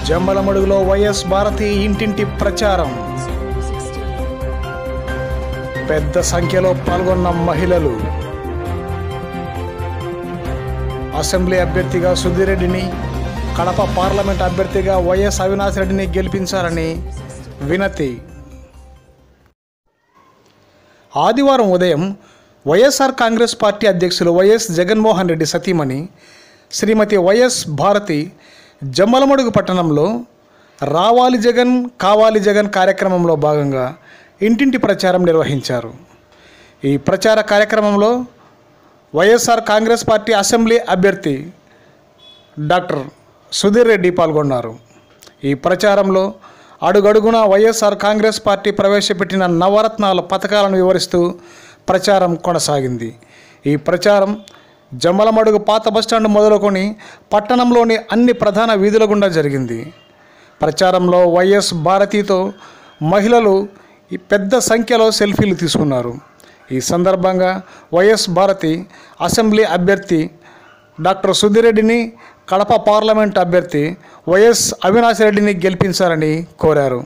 జమ్మలమడుగులో YS Bharati ఇంటింటి ప్రచారం. పెద్ద సంఖ్యలో పాల్గొన్న మహిళలు. అసెంబ్లీ అభ్యర్థిగా సుధీర్ రెడ్డిని, కడప పార్లమెంట్ అభ్యర్థిగా వైఎస్ అవినాష్ రెడ్డిని గెలిపించాలని వినతి. ఆదివారం ఉదయం వైఎస్ఆర్ కాంగ్రెస్ పార్టీ అధ్యక్షులు వైఎస్ జగన్మోహన్ రెడ్డి సతీమణి శ్రీమతి వైఎస్ భారతి జమ్మలమడుగు పట్టణంలో రావాలి జగన్ కావాలి జగన్ కార్యక్రమంలో భాగంగా ఇంటింటి ప్రచారం నిర్వహించారు. ఈ ప్రచార కార్యక్రమంలో వైఎస్ఆర్ కాంగ్రెస్ పార్టీ అసెంబ్లీ అభ్యర్థి డాక్టర్ సుధీర్ రెడ్డి పాల్గొన్నారు. ఈ ప్రచారంలో అడుగడుగునా వైఎస్ఆర్ కాంగ్రెస్ పార్టీ ప్రవేశపెట్టిన నవరత్నాల పథకాలను వివరిస్తూ ప్రచారం కొనసాగింది. ఈ ప్రచారం జమ్మలమడుగు పాత బస్టాండ్ మొదలుకొని పట్టణంలోని అన్ని ప్రధాన వీధుల గుండా జరిగింది. ప్రచారంలో వైఎస్ భారతితో మహిళలు పెద్ద సంఖ్యలో సెల్ఫీలు తీసుకున్నారు. ఈ సందర్భంగా వైఎస్ భారతి అసెంబ్లీ అభ్యర్థి డాక్టర్ సుధీర్ రెడ్డిని, కడప పార్లమెంట్ అభ్యర్థి వైఎస్ అవినాష్ రెడ్డిని గెలిపించాలని కోరారు.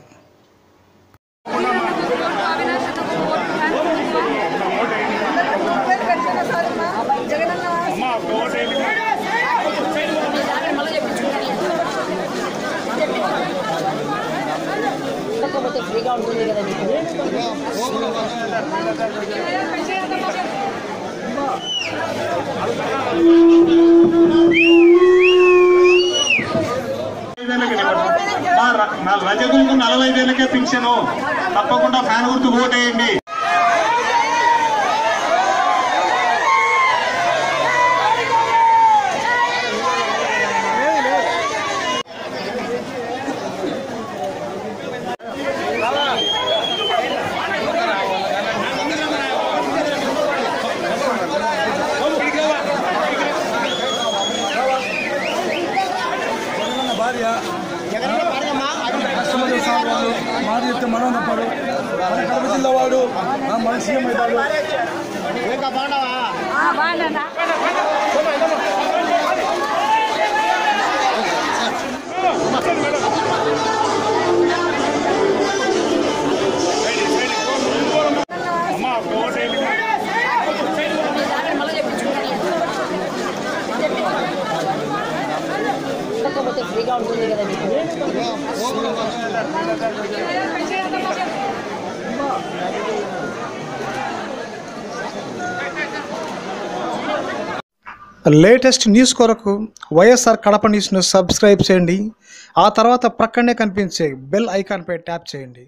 ఫ్రీగా ఉంటుంది కదా మీకు. రజకులకు 45 ఏళ్ళకే పింఛను. తప్పకుండా ఫ్యాన్ గుర్తు ఓటేయండి. మాది చెప్తే మనం తప్పాడు. మన కడప జిల్లా వాడు మన సీఎం అవుతాడు. ఫ్రీగా ఉంటుంది కదా మీకు. లేటెస్ట్ న్యూస్ కొరకు వైఎస్ఆర్ కడప న్యూస్ను సబ్స్క్రైబ్ చేయండి. ఆ తర్వాత ప్రక్కనే కనిపించే బెల్ ఐకాన్పై ట్యాప్ చేయండి.